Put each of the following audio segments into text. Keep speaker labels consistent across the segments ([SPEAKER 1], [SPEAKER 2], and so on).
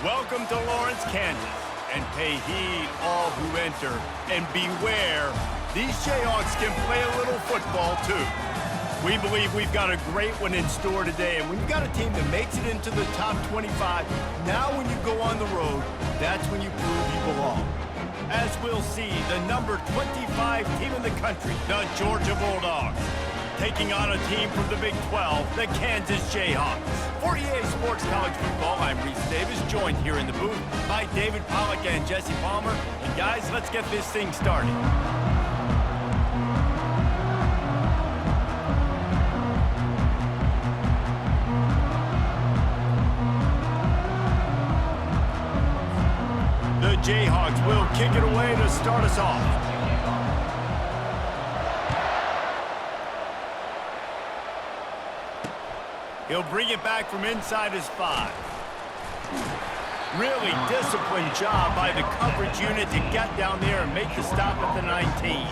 [SPEAKER 1] Welcome to Lawrence, Kansas, and pay heed all who enter, and beware, these Jayhawks can play a little football too. We believe we've got a great one in store today, and when you've got a team that makes it into the top 25, now when you go on the road, that's when you prove you belong. As we'll see, the number 25 team in the country, the Georgia Bulldogs, taking on a team from the Big 12, the Kansas Jayhawks. For EA Sports College Football, I'm Reese Davis, joined here in the booth by David Pollack and Jesse Palmer. And guys, let's get this thing started. The Jayhawks will kick it away to start us off. He'll bring it back from inside his 5. Really disciplined job by the coverage unit to get down there and make the stop at the 19.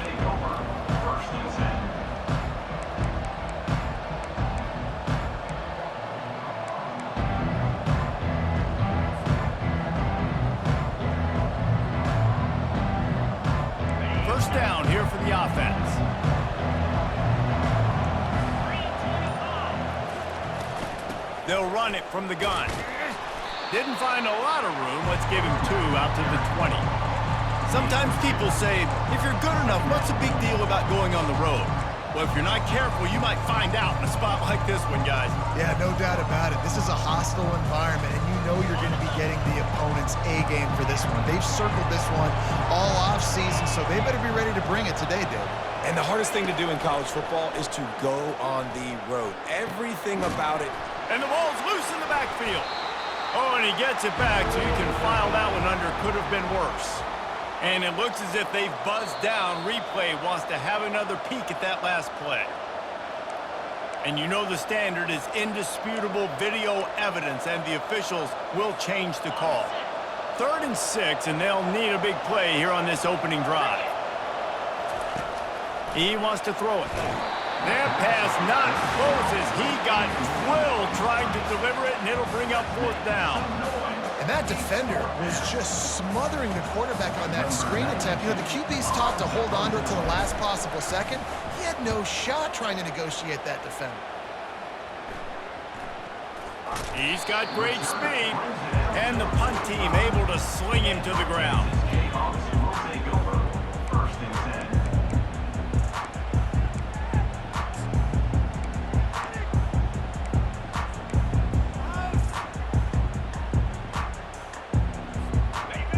[SPEAKER 1] First down here for the offense. They'll run it from the gun. Didn't find a lot of room. Let's give him 2 out to the 20. Sometimes people say, if you're good enough, what's the big deal about going on the road? Well, if you're not careful, you might find out in a spot like this one, guys.
[SPEAKER 2] Yeah, no doubt about it. This is a hostile environment, and you know you're going to be getting the opponent's A-game for this one. They've circled this one all off-season, so they better be ready to bring it today, Dave.
[SPEAKER 3] And the hardest thing to do in college football is to go on the road. Everything about it.
[SPEAKER 1] And the ball's loose in the backfield. Oh, and he gets it back, so you can file that one under. Could have been worse. And it looks as if they've buzzed down. Replay wants to have another peek at that last play. And you know the standard is indisputable video evidence, and the officials will change the call. 3rd and 6, and they'll need a big play here on this opening drive. He wants to throw it. That pass not close as he got drilled trying to deliver it, and it'll bring up 4th down.
[SPEAKER 2] And that defender was just smothering the quarterback on that screen attempt. You know, the QB's taught to hold on to it to the last possible second. He had no shot trying to negotiate that defender.
[SPEAKER 1] He's got great speed, and the punt team able to sling him to the ground.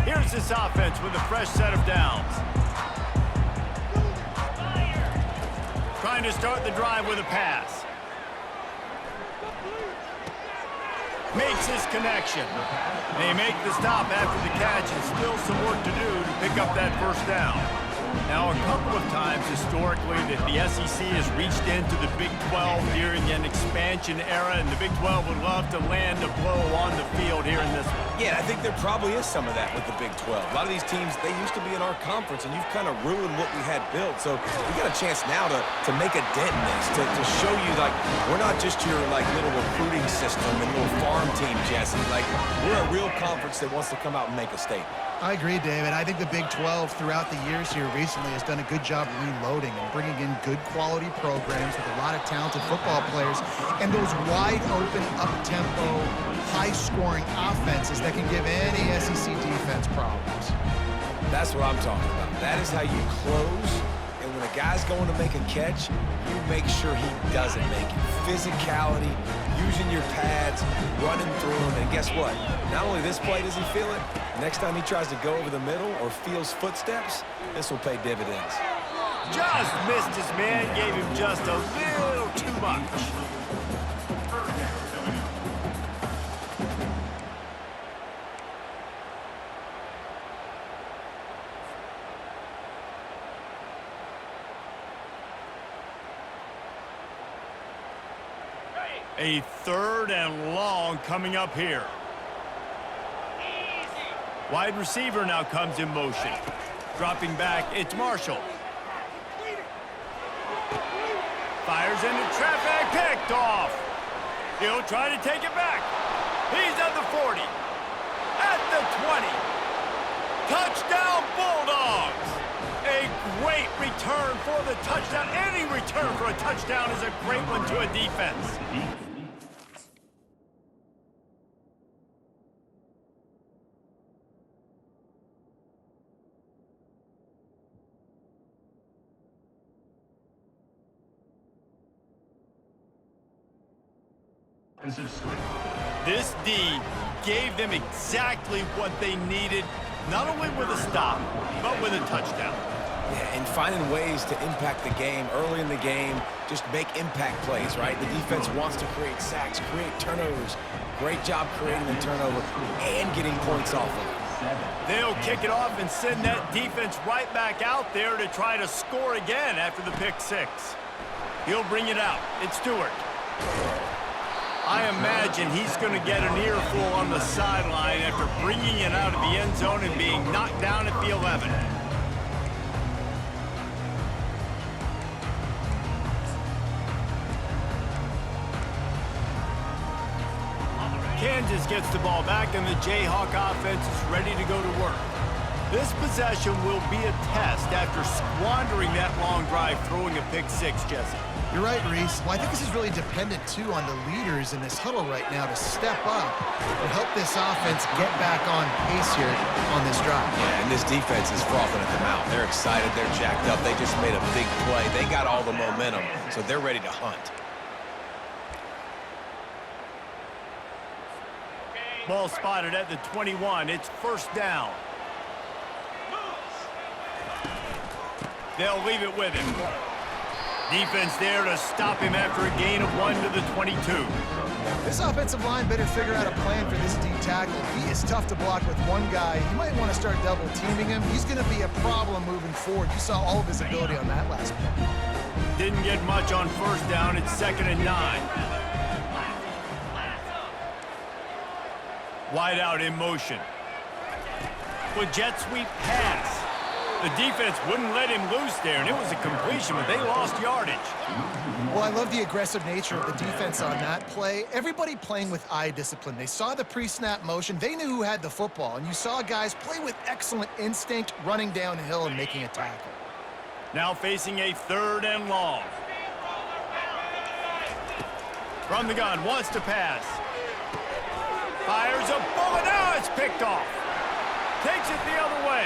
[SPEAKER 1] Here's this offense with a fresh set of downs. Trying to start the drive with a pass. Makes his connection. They make the stop after the catch, and still some work to do to pick up that first down. Now, a couple of times historically that the SEC has reached into the Big 12 during an expansion era, and the Big 12 would love to land a blow on the field here in this one.
[SPEAKER 3] Yeah, I think there probably is some of that with the Big 12. A lot of these teams, they used to be in our conference, and you've kind of ruined what we had built. So we got a chance now to make a dent in this, to show you, like, we're not just your, like, little recruiting system and little farm team, Jesse. Like, we're a real conference that wants to come out and make a statement.
[SPEAKER 2] I agree, David. I think the Big 12 throughout the years here recently has done a good job reloading and bringing in good quality programs with a lot of talented football players and those wide open, up-tempo, high-scoring offenses that can give any SEC defense problems.
[SPEAKER 3] That's what I'm talking about. That is how you close, and when a guy's going to make a catch, you make sure he doesn't make it. Physicality, using your pads, running through him, and guess what? Not only this play does he feel it, next time he tries to go over the middle or feels footsteps, this will pay dividends.
[SPEAKER 1] Just missed his man, gave him just a little too much. A 3rd and long coming up here. Wide receiver now comes in motion. Dropping back, it's Marshall. Fires into traffic, picked off. He'll try to take it back. He's at the 40. the 20. Touchdown, Bulldogs! A great return for the touchdown. Any return for a touchdown is a great one to a defense. This D gave them exactly what they needed, not only with a stop, but with a touchdown.
[SPEAKER 3] Yeah, and finding ways to impact the game early in the game, just make impact plays, right? The defense wants to create sacks, create turnovers. Great job creating the turnover and getting points off of it.
[SPEAKER 1] They'll kick it off and send that defense right back out there to try to score again after the pick six. He'll bring it out. It's Stewart. I imagine he's going to get an earful on the sideline after bringing it out of the end zone and being knocked down at the 11. Kansas gets the ball back, and the Jayhawk offense is ready to go to work. This possession will be a test after squandering that long drive throwing a pick six, Jesse.
[SPEAKER 2] You're right, Reese. Well, I think this is really dependent, too, on the leaders in this huddle right now to step up and help this offense get back on pace here on this drive.
[SPEAKER 3] Yeah, and this defense is frothing at the mouth. They're excited. They're jacked up. They just made a big play. They got all the momentum, so they're ready to hunt.
[SPEAKER 1] Ball spotted at the 21. It's first down. They'll leave it with him. Defense there to stop him after a gain of 1 to the 22.
[SPEAKER 2] This offensive line better figure out a plan for this D tackle. He is tough to block with one guy. You might want to start double teaming him. He's going to be a problem moving forward. You saw all of his ability on that last play.
[SPEAKER 1] Didn't get much on first down. It's 2nd and 9. Wide out in motion. With jet sweep pass. The defense wouldn't let him loose there, and it was a completion, but they lost yardage.
[SPEAKER 2] Well, I love the aggressive nature of the defense on that play. Everybody playing with eye discipline. They saw the pre-snap motion. They knew who had the football, and you saw guys play with excellent instinct, running downhill and making a tackle.
[SPEAKER 1] Now facing a 3rd and long. From the gun, wants to pass. Fires a bullet. Now it's picked off. Takes it the other way.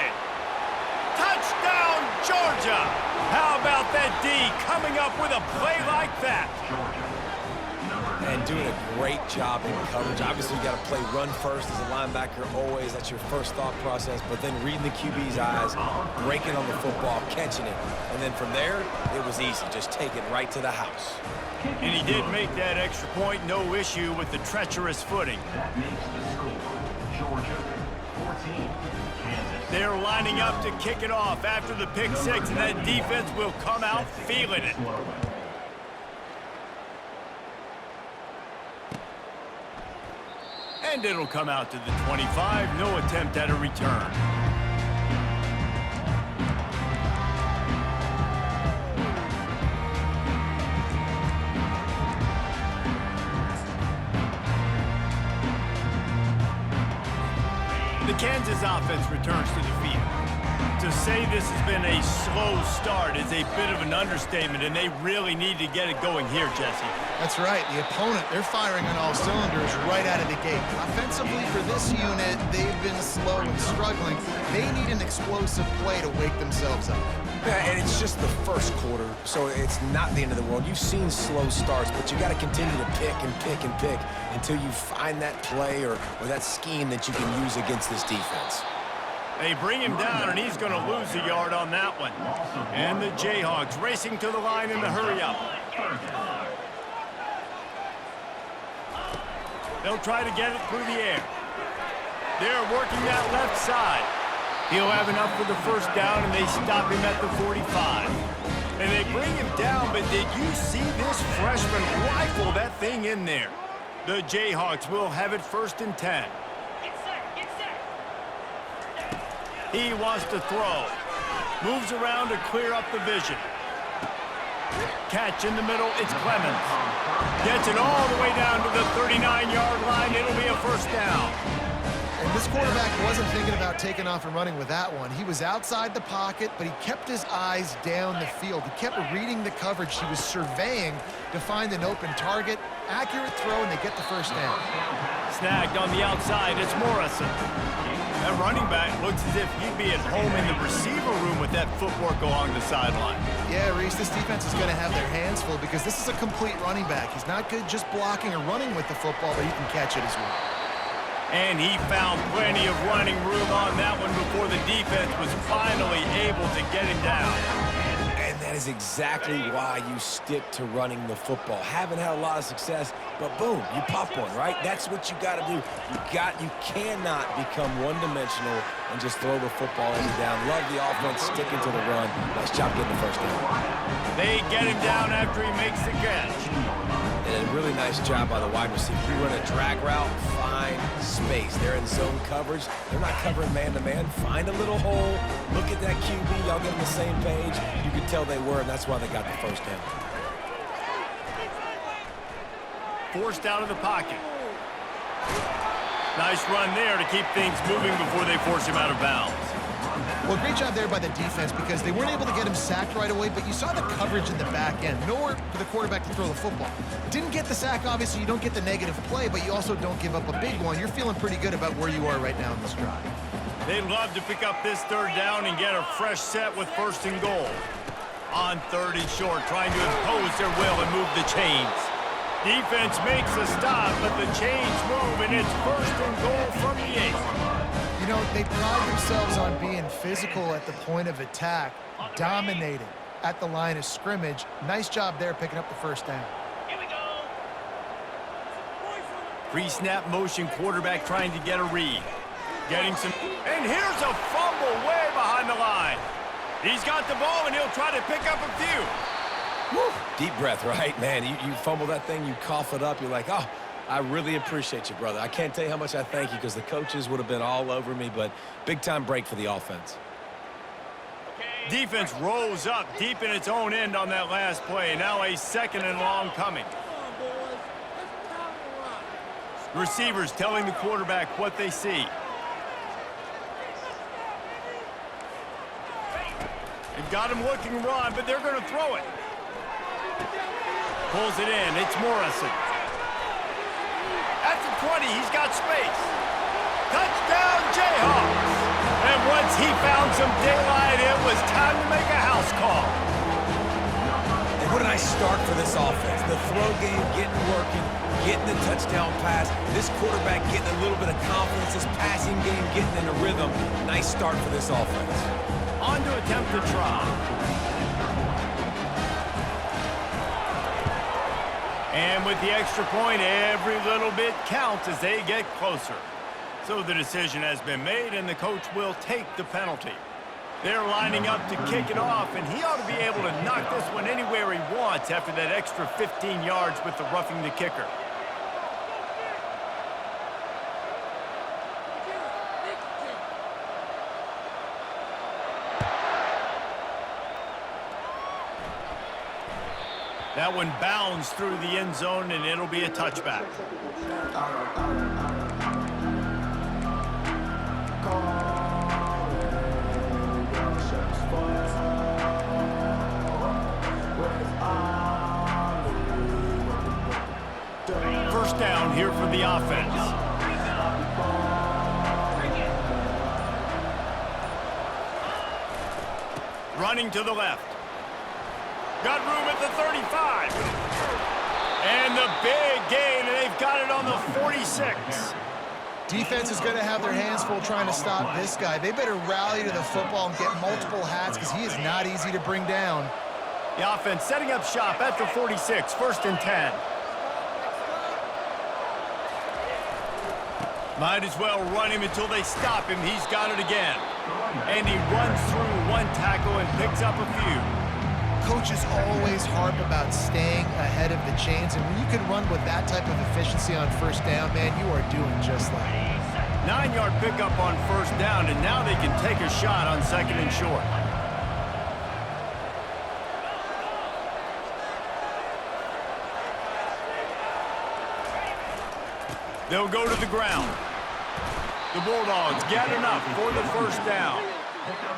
[SPEAKER 1] Touchdown, Georgia! How about that D coming up with a play like that?
[SPEAKER 3] And doing a great job in coverage. Obviously, you got to play run first as a linebacker always. That's your first thought process. But then reading the QB's eyes, breaking on the football, catching it. And then from there, it was easy. Just take it right to the house.
[SPEAKER 1] And he did make that extra point, no issue with the treacherous footing.
[SPEAKER 4] That makes the score Georgia 14, Kansas.
[SPEAKER 1] They're lining up to kick it off after the pick six, and that defense will come out feeling it. And it'll come out to the 25. No attempt at a return. The Kansas offense returns to the field. To say this has been a slow start is a bit of an understatement, and they really need to get it going here, Jesse.
[SPEAKER 2] That's right. The opponent, they're firing on all cylinders right out of the gate. Offensively for this unit, they've been slow and struggling. They need an explosive play to wake themselves up.
[SPEAKER 3] Yeah, and it's just the first quarter, so it's not the end of the world. You've seen slow starts, but you got to continue to pick and pick and pick until you find that play or that scheme that you can use against this defense.
[SPEAKER 1] They bring him down, and he's going to lose a yard on that one. And the Jayhawks racing to the line in the hurry-up. They'll try to get it through the air. They're working that left side. He'll have enough for the first down, and they stop him at the 45. And they bring him down, but did you see this freshman rifle that thing in there? The Jayhawks will have it 1st and 10. He wants to throw. Moves around to clear up the vision. Catch in the middle, it's Clemens. Gets it all the way down to the 39-yard line. It'll be a first down.
[SPEAKER 2] And This quarterback wasn't thinking about taking off and running with that one. He was outside the pocket, but he kept his eyes down the field. He kept reading the coverage. He was surveying to find an open target. Accurate throw, and they get the first down.
[SPEAKER 1] Snagged on the outside, it's Morrison. That running back looks as if he'd be at home in the receiver room with that footwork along the sideline.
[SPEAKER 2] Yeah, Reese, this defense is going to have their hands full because this is a complete running back. He's not good just blocking or running with the football, but he can catch it as well.
[SPEAKER 1] And he found plenty of running room on that one before the defense was finally able to get him down.
[SPEAKER 3] And that is exactly why you stick to running the football. Haven't had a lot of success, but boom, you pop one, right? That's what you got to do. You cannot become one-dimensional and just throw the football in and down. Love the offense sticking to the run. Nice job getting the first down.
[SPEAKER 1] They get him down after he makes the catch.
[SPEAKER 3] And a really nice job by the wide receiver. You run a drag route, find space. They're in zone coverage. They're not covering man-to-man. Find a little hole. Look at that QB. Y'all get on the same page. You could tell they were, and that's why they got the first down.
[SPEAKER 1] Forced out of the pocket. Nice run there to keep things moving before they force him out of bounds.
[SPEAKER 2] Well, great job there by the defense because they weren't able to get him sacked right away, but you saw the coverage in the back end. Nowhere for the quarterback to throw the football. Didn't get the sack, obviously. You don't get the negative play, but you also don't give up a big one. You're feeling pretty good about where you are right now in this drive.
[SPEAKER 1] They'd love to pick up this third down and get a fresh set with first and goal. On third and short, trying to impose their will and move the chains. Defense makes a stop, but the chains move, and it's first and goal from the 8.
[SPEAKER 2] You know, they pride themselves on being physical at the point of attack, dominating at the line of scrimmage. Nice job there picking up the first down.
[SPEAKER 1] Pre-snap motion quarterback trying to get a read. Getting some... And here's a fumble way behind the line. He's got the ball, and he'll try to pick up a few.
[SPEAKER 3] Woo. Deep breath, right? Man, you fumble that thing, you cough it up, you're like, oh, I really appreciate you, brother. I can't tell you how much I thank you because the coaches would have been all over me, but big-time break for the offense.
[SPEAKER 1] Defense rolls up deep in its own end on that last play. Now a second and long coming. Receivers telling the quarterback what they see. They've got him looking run, but they're going to throw it. Pulls it in. It's Morrison. At the 20, he's got space. Touchdown, Jayhawks. And once he found some daylight, it was time to make a house call.
[SPEAKER 3] And what a nice start for this offense. The throw game getting working, getting the touchdown pass. This quarterback getting a little bit of confidence. This passing game getting in a rhythm. Nice start for this offense.
[SPEAKER 1] On to attempt to try. And with the extra point, every little bit counts as they get closer. So the decision has been made, and the coach will take the penalty. They're lining up to kick it off, and he ought to be able to knock this one anywhere he wants after that extra 15 yards with the roughing the kicker. That one bounds through the end zone, and it'll be a touchback. First down here for the offense. Running to the left. Got room at the 35. And the big gain, and they've got it on the 46.
[SPEAKER 2] Defense is going to have their hands full trying to stop this guy. They better rally to the football and get multiple hats because he is not easy to bring down.
[SPEAKER 1] The offense setting up shop at the 46, first and 10. Might as well run him until they stop him. He's got it again. And he runs through one tackle and picks up a few.
[SPEAKER 2] Coaches always harp about staying ahead of the chains, and when you can run with that type of efficiency on first down, man, you are doing just that.
[SPEAKER 1] 9-yard pickup on first down, and now they can take a shot on second and short. They'll go to the ground. The Bulldogs get enough for the first down.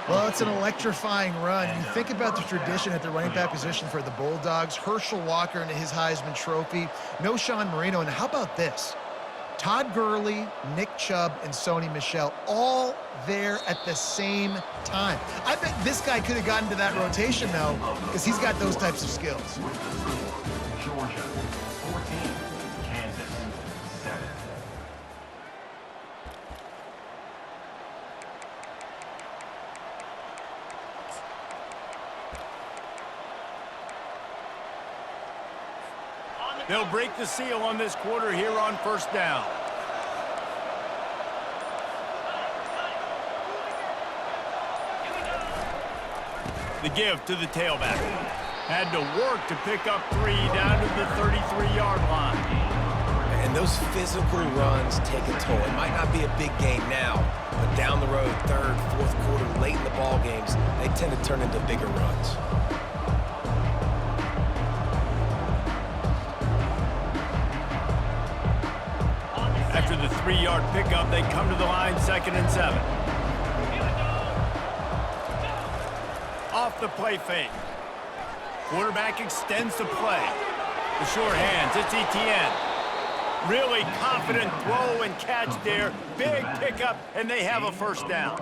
[SPEAKER 2] Well, it's an electrifying run. You think about the tradition at the running back position for the Bulldogs. Herschel Walker into his Heisman Trophy. No Sean Marino. And how about this? Todd Gurley, Nick Chubb, and Sony Michel all there at the same time. I bet this guy could have gotten to that rotation, though, because he's got those types of skills.
[SPEAKER 4] Georgia 14, Kansas 7.
[SPEAKER 1] They'll break the seal on this quarter here on first down. The give to the tailback. Had to work to pick up 3 down to the 33-yard line.
[SPEAKER 3] And those physical runs take a toll. It might not be a big game now, but down the road, third, fourth quarter, late in the ball games, they tend to turn into bigger runs.
[SPEAKER 1] After the 3-yard pickup, they come to the line, 2nd and 7. Off the play fake. Quarterback extends the play. The short hands, it's Etienne. Really confident throw and catch there. Big pickup, and they have a first down.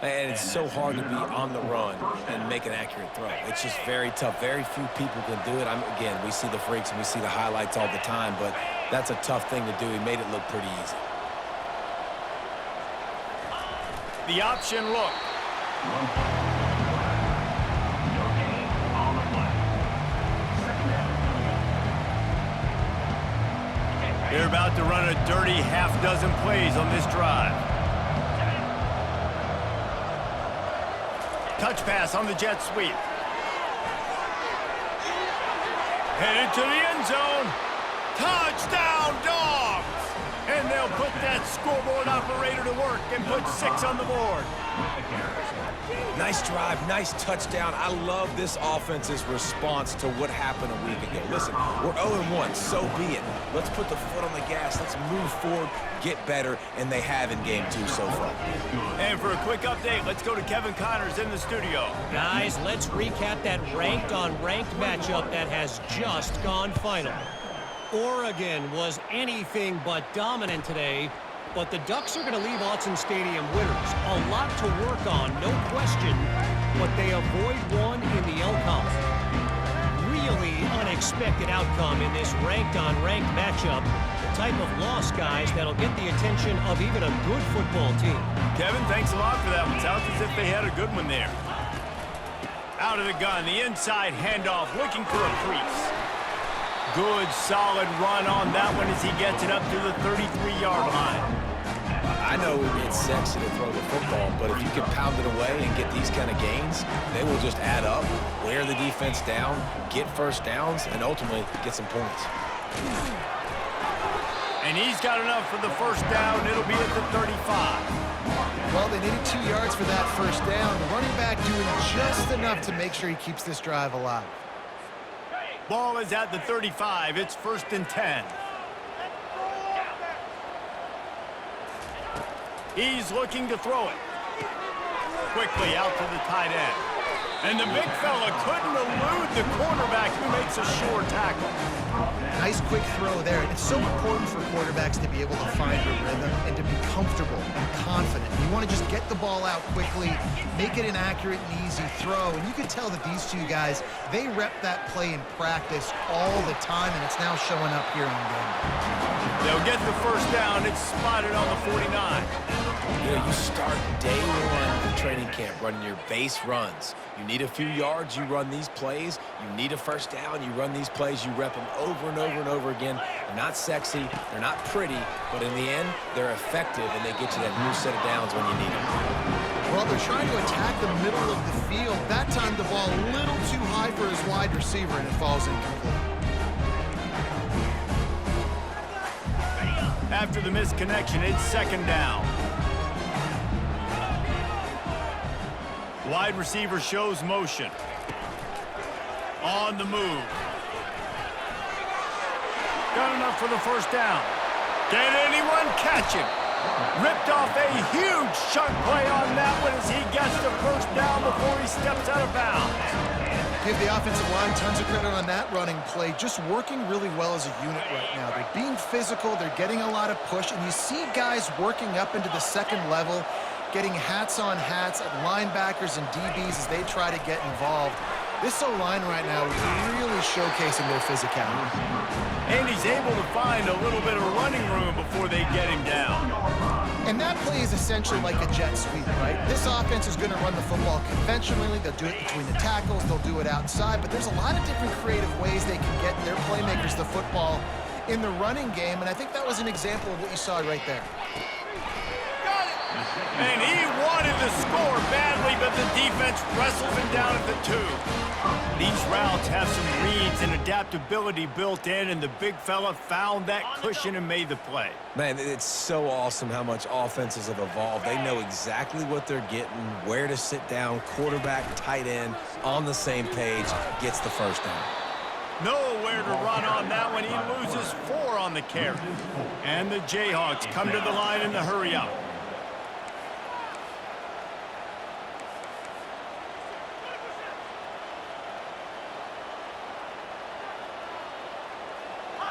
[SPEAKER 3] And it's so hard to be on the run and make an accurate throw. It's just very tough. Very few people can do it. Again, we see the freaks and we see the highlights all the time, but that's a tough thing to do. He made it look pretty easy.
[SPEAKER 1] The option look.
[SPEAKER 4] No gain on the play. Second down.
[SPEAKER 1] They're about to run a dirty half-dozen plays on this drive. Touch pass on the jet sweep. Headed to the end zone. Touchdown, Dogs! And they'll put that scoreboard operator to work and put 6 on the board.
[SPEAKER 3] Nice drive, nice touchdown. I love this offense's response to what happened a week ago. Listen, we're 0-1, so be it. Let's put the foot on the gas. Let's move forward, get better, and they have in game 2 so far.
[SPEAKER 1] And for a quick update, let's go to Kevin Connors in the studio.
[SPEAKER 5] Guys, let's recap that ranked-on-ranked matchup that has just gone final. Oregon was anything but dominant today, but the Ducks are going to leave Autzen Stadium winners. A lot to work on, no question, but they avoid one in the L-Column. Really unexpected outcome in this ranked-on-ranked matchup. The type of loss, guys, that'll get the attention of even a good football team.
[SPEAKER 1] Kevin, thanks a lot for that one. Sounds as if they had a good one there. Out of the gun, the inside handoff, looking for a crease. Good, solid run on that one as he gets it up to the 33-yard line.
[SPEAKER 3] I know it's sexy to throw the football, but if you can pound it away and get these kind of gains, they will just add up, wear the defense down, get first downs, and ultimately get some points.
[SPEAKER 1] And he's got enough for the first down. It'll be at the 35.
[SPEAKER 2] Well, they needed 2 yards for that first down. The running back doing just enough to make sure he keeps this drive alive.
[SPEAKER 1] Ball is at the 35. It's 1st and 10. He's looking to throw it. Quickly out to the tight end. And the big fella couldn't elude the quarterback who makes a sure tackle.
[SPEAKER 2] Nice quick throw there. And it's so important for quarterbacks to be able to find a rhythm and to be comfortable and confident. You want to just get the ball out quickly, make it an accurate and easy throw. And you can tell that these two guys, they rep that play in practice all the time, and it's now showing up here in game.
[SPEAKER 1] They'll get the first down. It's spotted on the 49.
[SPEAKER 3] You know, you start day 1 of training camp running your base runs. You need a few yards, you run these plays. You need a first down, you run these plays. You rep them over and over and over again. They're not sexy, they're not pretty, but in the end, they're effective, and they get you that new set of downs when you need them.
[SPEAKER 2] Well, they're trying to attack the middle of the field. That time the ball a little too high for his wide receiver, and it falls incomplete.
[SPEAKER 1] After the misconnection, it's 2nd down. Wide receiver shows motion. On the move. Got enough for the first down. Can anyone catch him? Ripped off a huge chunk play on that one as he gets the first down before he steps out of bounds.
[SPEAKER 2] Give the offensive line tons of credit on that running play. Just working really well as a unit right now. They're being physical. They're getting a lot of push. And you see guys working up into the second level, getting hats on hats at linebackers and DBs as they try to get involved. This O-line right now is really showcasing their physicality.
[SPEAKER 1] And he's able to find a little bit of running room before they get him down.
[SPEAKER 2] And that play is essentially like a jet sweep, right? This offense is going to run the football conventionally. They'll do it between the tackles. They'll do it outside. But there's a lot of different creative ways they can get their playmakers the football in the running game. And I think that was an example of what you saw right there.
[SPEAKER 1] And he wanted to score badly, but the defense wrestles him down at the 2. These routes have some reads and adaptability built in, and the big fella found that cushion and made the play.
[SPEAKER 3] Man, it's so awesome how much offenses have evolved. They know exactly what they're getting, where to sit down, quarterback, tight end, on the same page, gets the first down.
[SPEAKER 1] Nowhere to run on that one. He loses 4 on the carry. And the Jayhawks come to the line in the hurry-up.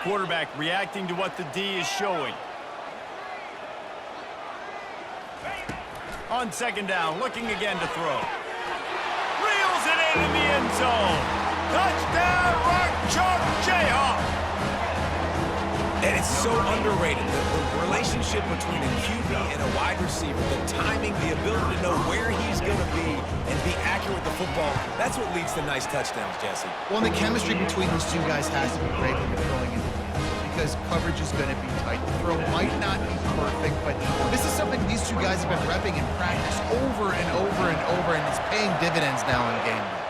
[SPEAKER 1] Quarterback reacting to what the D is showing. On second down, looking again to throw. Reels it in the end zone. Touchdown, Rock Chalk Jayhawk.
[SPEAKER 3] And it's so underrated. The relationship between a QB and a wide receiver, the timing, the ability to know where he's going to be and be accurate with the football, that's what leads to nice touchdowns, Jesse.
[SPEAKER 2] Well, and the chemistry between these two guys has to be great when you're throwing into the end zone because coverage is going to be tight. The throw might not be perfect, but this is something these two guys have been repping in practice over and over and over, and it's paying dividends now in game day.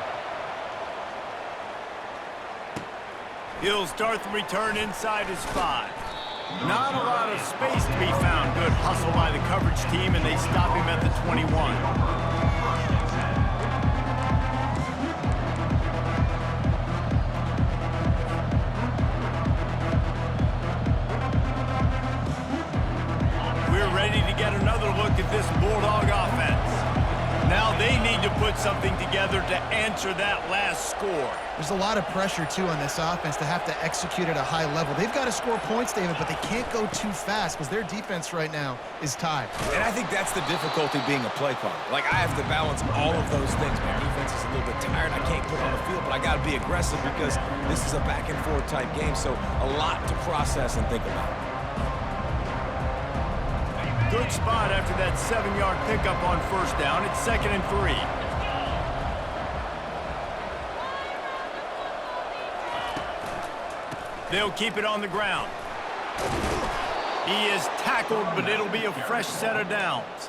[SPEAKER 1] He'll start the return inside his 5. Not a lot of space to be found. Good hustle by the coverage team, and they stop him at the 21. We're ready to get another look at this Bulldog offense. Now they need to put something together to answer that last score.
[SPEAKER 2] There's a lot of pressure, too, on this offense to have to execute at a high level. They've got to score points, David, but they can't go too fast because their defense right now is tied.
[SPEAKER 3] And I think that's the difficulty being a play caller. Like, I have to balance all of those things. My defense is a little bit tired. I can't put on the field, but I got to be aggressive because this is a back-and-forth type game, so a lot to process and think about.
[SPEAKER 1] Good spot after that 7-yard pickup on first down. It's 2nd and 3. They'll keep it on the ground. He is tackled, but it'll be a fresh set of downs.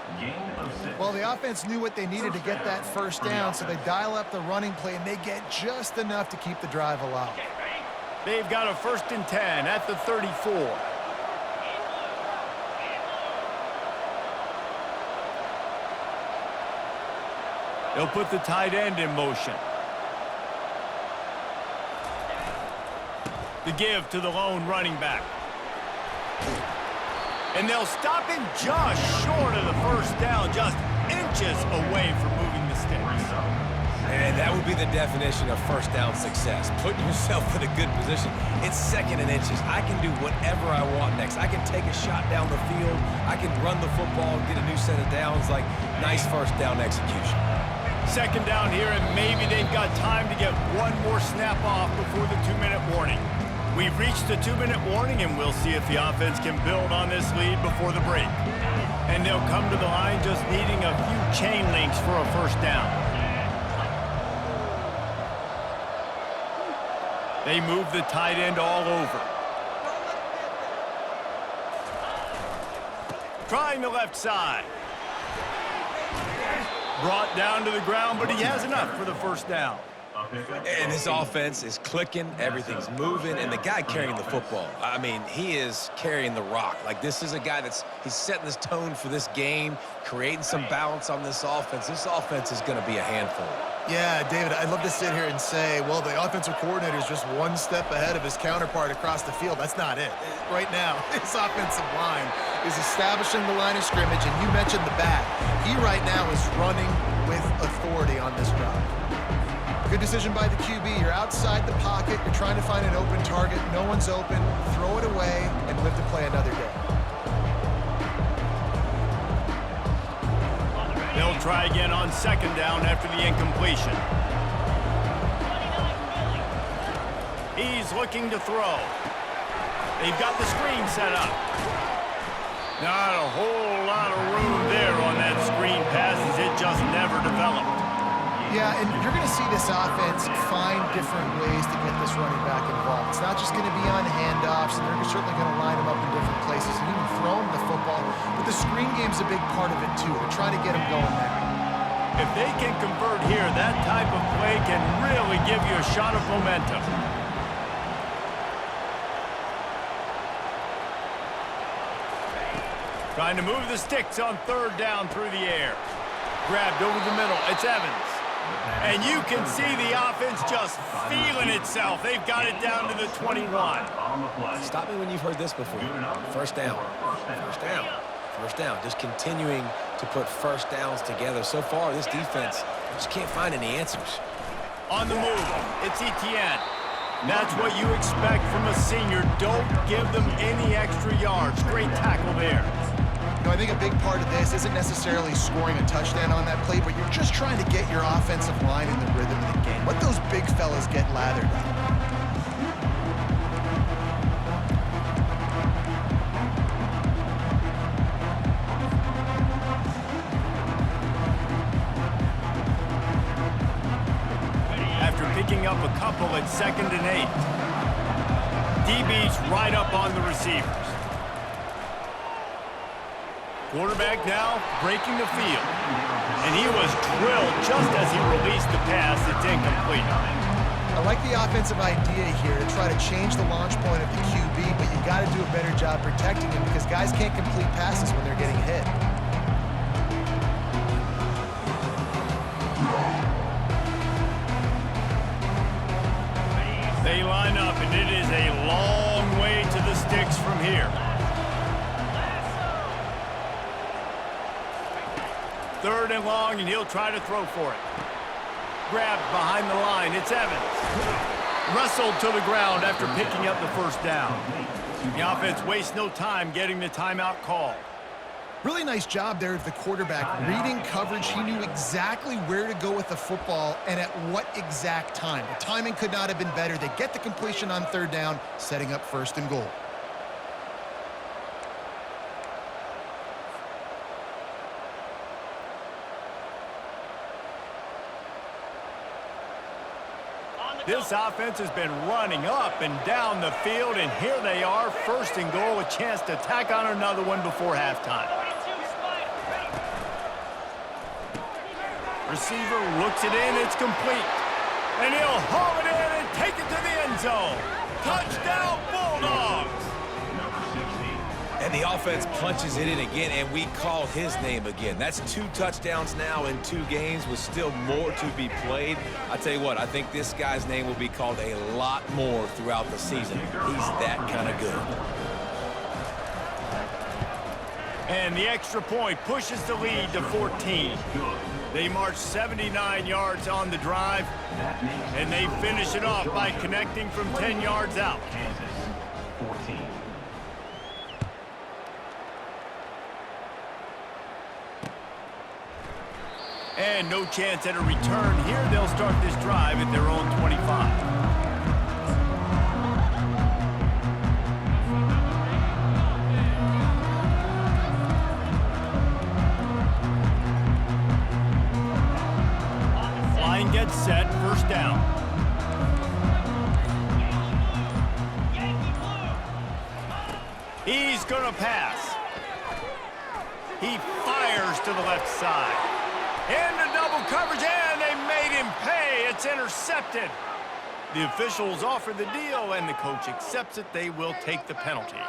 [SPEAKER 2] Well, the offense knew what they needed to get that first down, so they dial up the running play, and they get just enough to keep the drive alive.
[SPEAKER 1] They've got a 1st and 10 at the 34. They'll put the tight end in motion. The give to the lone running back. And they'll stop him just short of the first down, just inches away from moving the sticks.
[SPEAKER 3] And that would be the definition of first down success, putting yourself in a good position. It's 2nd and inches. I can do whatever I want next. I can take a shot down the field. I can run the football and get a new set of downs. Like, nice first down execution.
[SPEAKER 1] 2nd down here, and maybe they've got time to get one more snap off before the 2-minute warning. We've reached the 2-minute warning, and we'll see if the offense can build on this lead before the break. And they'll come to the line just needing a few chain links for a first down. They move the tight end all over. Trying the left side. Brought down to the ground, but he has enough for the first down.
[SPEAKER 3] And his offense is clicking, everything's moving, and the guy carrying the football, I mean, he is carrying the rock. Like, this is a guy he's setting this tone for this game, creating some balance on this offense. This offense is going to be a handful.
[SPEAKER 2] Yeah, David, I'd love to sit here and say, well, the offensive coordinator is just one step ahead of his counterpart across the field. That's not it. Right now, his offensive line is establishing the line of scrimmage, and you mentioned the back. He right now is running with authority on this drive. Good decision by the QB. You're outside the pocket. You're trying to find an open target. No one's open. Throw it away and live to play another day.
[SPEAKER 1] They'll try again on second down after the incompletion. He's looking to throw. They've got the screen set up. Not a whole lot of room there on that screen pass as it just never developed.
[SPEAKER 2] Yeah, and you're going to see this offense find different ways to get this running back involved. It's not just going to be on handoffs, and they're certainly going to line him up in different places and even throw him the football. But the screen game's a big part of it, too. They're trying to get him going there.
[SPEAKER 1] If they can convert here, that type of play can really give you a shot of momentum. Trying to move the sticks on third down through the air. Grabbed over the middle. It's Evans. And you can see the offense just feeling itself. They've got it down to the 21.
[SPEAKER 3] Stop me when you've heard this before. First down. First down. First down. Just continuing to put first downs together. So far, this defense just can't find any answers.
[SPEAKER 1] On the move, it's Etienne. That's what you expect from a senior. Don't give them any extra yards. Great tackle there.
[SPEAKER 2] You know, I think a big part of this isn't necessarily scoring a touchdown on that play, but you're just trying to get your offensive line in the rhythm of the game. Let those big fellas get lathered up.
[SPEAKER 1] After picking up a couple at 2nd and 8. DB's right up on the receivers. Quarterback now breaking the field. And he was drilled just as he released the pass. It's incomplete.
[SPEAKER 2] I like the offensive idea here to try to change the launch point of the QB, but you got to do a better job protecting him because guys can't complete passes when they're getting hit.
[SPEAKER 1] They line up, and it is a long way to the sticks from here. Third and long, and he'll try to throw for it. Grabbed behind the line. It's Evans. Wrestled to the ground after picking up the first down. The offense wastes no time getting the timeout called.
[SPEAKER 2] Really nice job there of the quarterback. Reading coverage, he knew exactly where to go with the football and at what exact time. The timing could not have been better. They get the completion on third down, setting up 1st and goal.
[SPEAKER 1] This offense has been running up and down the field, and here they are, 1st and goal, a chance to tack on another one before halftime. Receiver looks it in, it's complete. And he'll haul it in and take it to the end zone. Touchdown, Bulldogs!
[SPEAKER 3] And the offense punches it in again, and we call his name again. That's 2 touchdowns now in 2 games with still more to be played. I tell you what, I think this guy's name will be called a lot more throughout the season. He's that kind of good.
[SPEAKER 1] And the extra point pushes the lead to 14. They march 79 yards on the drive, and they finish it off by connecting from 10 yards out.
[SPEAKER 4] Kansas, 14.
[SPEAKER 1] And no chance at a return here. They'll start this drive at their own 25. Line gets set, 1st down. He's gonna pass. He fires to the left side. Into double coverage, and they made him pay. It's intercepted. The officials offer the deal, and the coach accepts it. They will take the penalty.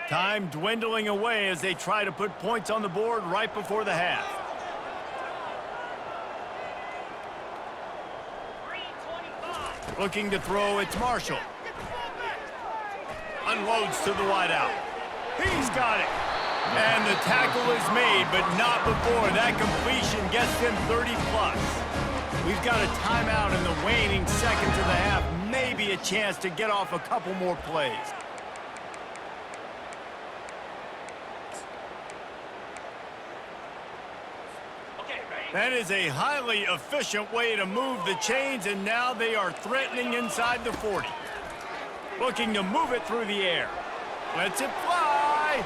[SPEAKER 1] Time dwindling away as they try to put points on the board right before the half. Looking to throw, it's Marshall. A unloads to the wideout. He's got it. And the tackle is made, but not before that completion gets them 30-plus. We've got a timeout in the waning seconds of the half. Maybe a chance to get off a couple more plays. That is a highly efficient way to move the chains, and now they are threatening inside the 40. Looking to move it through the air. Lets it fly.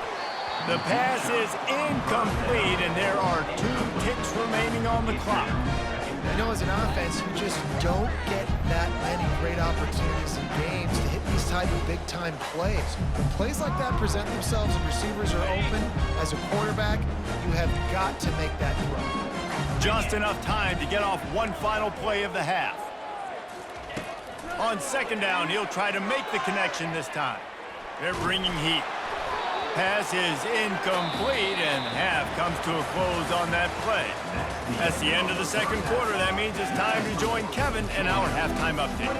[SPEAKER 1] The pass is incomplete, and there are 2 ticks remaining on the clock.
[SPEAKER 2] You know, as an offense, you just don't get that many great opportunities in games to hit these type of big-time plays. When plays like that present themselves and receivers are open, as a quarterback, you have got to make that throw.
[SPEAKER 1] Just enough time to get off one final play of the half. On second down, he'll try to make the connection this time. They're bringing heat. Pass is incomplete, and half comes to a close on that play. That's the end of the second quarter. That means it's time to join Kevin in our halftime update.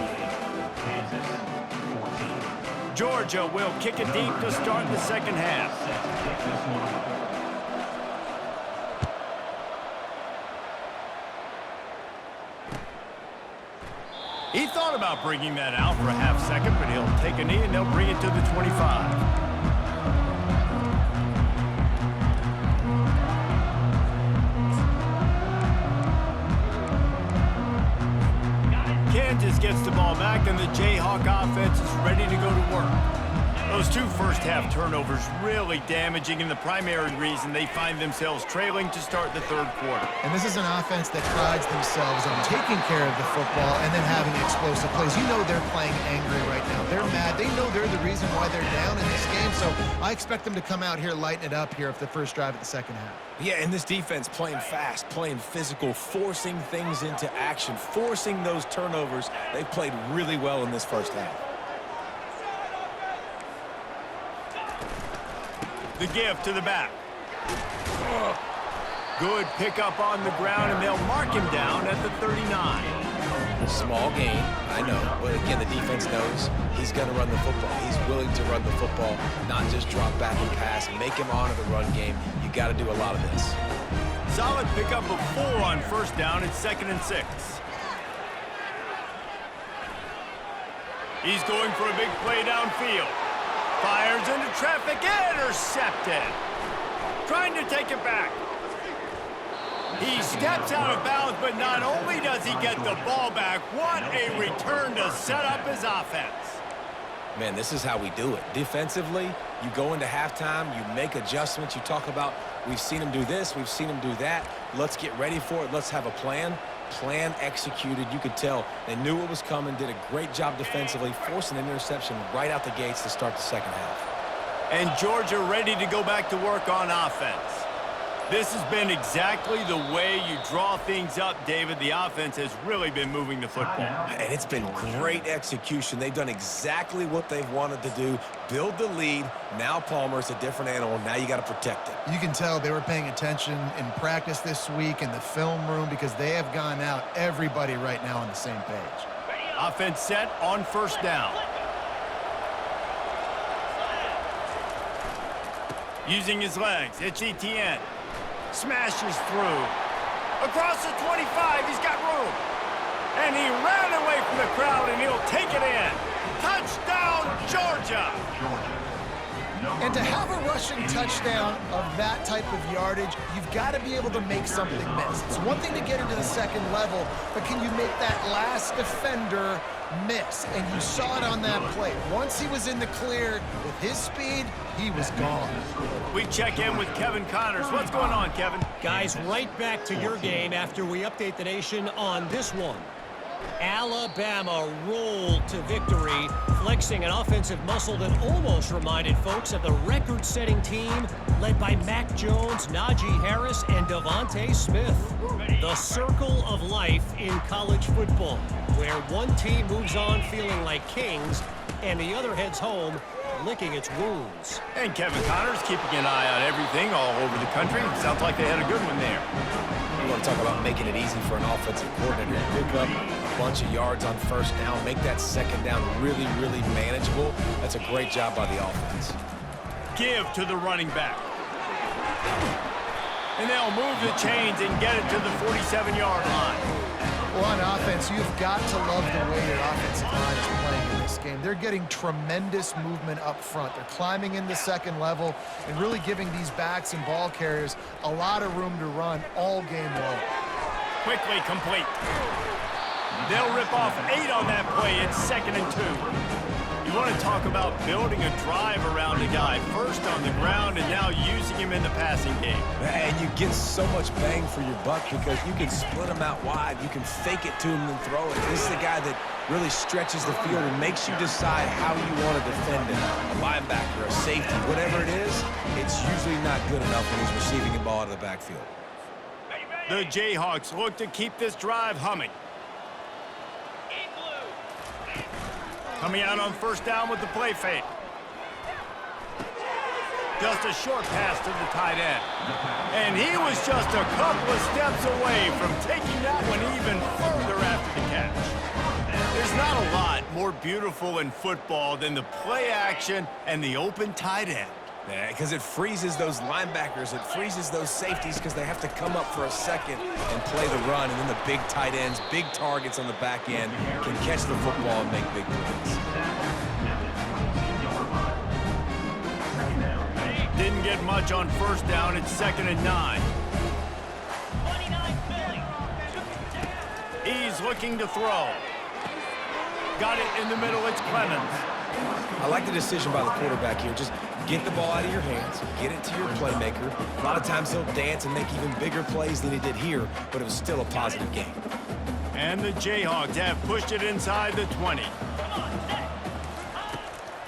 [SPEAKER 1] Georgia will kick it deep to start the second half. He thought about bringing that out for a half second, but he'll take a knee and they'll bring it to the 25. Kansas gets the ball back, and the Jayhawk offense is ready to go to work. Those 2 first-half turnovers really damaging, and the primary reason they find themselves trailing to start the third quarter.
[SPEAKER 2] And this is an offense that prides themselves on taking care of the football and then having explosive plays. You know they're playing angry right now. They're mad. They know they're the reason why they're down in this game, so I expect them to come out here, lighten it up here for the first drive of the second half.
[SPEAKER 3] Yeah, and this defense playing fast, playing physical, forcing things into action, forcing those turnovers. They've played really well in this first half.
[SPEAKER 1] The give to the back. Good pickup on the ground, and they'll mark him down at the 39.
[SPEAKER 3] Small gain, I know, but again, the defense knows he's going to run the football. He's willing to run the football, not just drop back and pass, make him honor the run game. You got to do a lot of this.
[SPEAKER 1] Solid pickup of 4 on first down. It's 2nd and 6. He's going for a big play downfield. Fires into traffic, intercepted. Trying to take it back. He steps out of bounds, but not only does he get the ball back, what a return to set up his offense.
[SPEAKER 3] Man, this is how we do it. Defensively, you go into halftime, you make adjustments. You talk about, we've seen him do this, we've seen him do that. Let's get ready for it. Let's have a plan. Plan executed. You could tell they knew what was coming, did a great job defensively, forcing an interception right out the gates to start the second half.
[SPEAKER 1] And Georgia ready to go back to work on offense. This has been exactly the way you draw things up, David. The offense has really been moving the football.
[SPEAKER 3] And it's been great execution. They've done exactly what they've wanted to do. Build the lead. Now Palmer's a different animal. Now you got to protect it.
[SPEAKER 2] You can tell they were paying attention in practice this week in the film room because they have gone out, everybody right now on the same page.
[SPEAKER 1] Offense set on first down. Using his legs, it's Etienne. Smashes through. Across the 25, he's got room. And he ran away from the crowd, and he'll take it in. Touchdown, Georgia!
[SPEAKER 2] And to have a rushing touchdown of that type of yardage, you've got to be able to make something miss. It's one thing to get into the second level, but can you make that last defender miss? And you saw it on that play. Once he was in the clear with his speed, he was gone.
[SPEAKER 1] We check in with Kevin Connors. What's going on, Kevin?
[SPEAKER 5] Guys, right back to your game after we update the nation on this one. Alabama rolled to victory, flexing an offensive muscle that almost reminded folks of the record-setting team led by Mac Jones, Najee Harris, and Devontae Smith. The circle of life in college football, where one team moves on feeling like kings and the other heads home licking its wounds.
[SPEAKER 1] And Kevin Connors keeping an eye on everything all over the country. Sounds like they had a good one there.
[SPEAKER 3] You want to talk about making it easy for an offensive coordinator to pick up bunch of yards on first down, make that second down really, really manageable. That's a great job by the offense.
[SPEAKER 1] Give to the running back. And they'll move the chains and get it to the 47-yard line.
[SPEAKER 2] Well, on offense, you've got to love the way your offensive line is playing in this game. They're getting tremendous movement up front. They're climbing in the second level and really giving these backs and ball carriers a lot of room to run all game long.
[SPEAKER 1] Quickly complete. They'll rip off 8 on that play. It's 2nd and 2. You want to talk about building a drive around a guy. First on the ground and now using him in the passing game.
[SPEAKER 3] And you get so much bang for your buck because you can split him out wide. You can fake it to him and throw it. This is a guy that really stretches the field and makes you decide how you want to defend him. A linebacker, a safety, whatever it is, it's usually not good enough when he's receiving the ball out of the backfield.
[SPEAKER 1] The Jayhawks look to keep this drive humming. Coming out on first down with the play fake. Just a short pass to the tight end. And he was just a couple of steps away from taking that one even further after the catch. There's not a lot more beautiful in football than the play action and the open tight end.
[SPEAKER 3] Yeah, because it freezes those linebackers. It freezes those safeties because they have to come up for a second and play the run. And then the big tight ends, big targets on the back end can catch the football and make big plays.
[SPEAKER 1] Didn't get much on first down. It's 2nd and 9. He's looking to throw. Got it in the middle. It's Clemens.
[SPEAKER 3] I like the decision by the quarterback here. Just get the ball out of your hands, get it to your playmaker. A lot of times he'll dance and make even bigger plays than he did here, but it was still a positive game.
[SPEAKER 1] And the Jayhawks have pushed it inside the 20.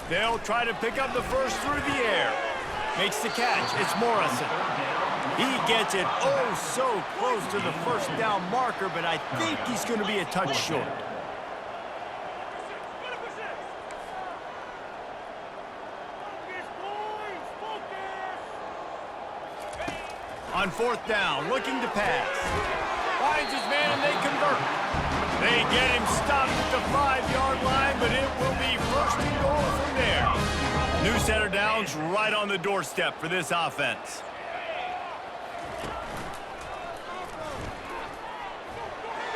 [SPEAKER 1] They'll try to pick up the first through the air. Makes the catch. It's Morrison. He gets it oh so close to the first down marker, but I think he's going to be a touch short. On fourth down, looking to pass. Finds his man and they convert. They get him stopped at the 5-yard line, but it will be 1st and goal from there. New center downs right on the doorstep for this offense.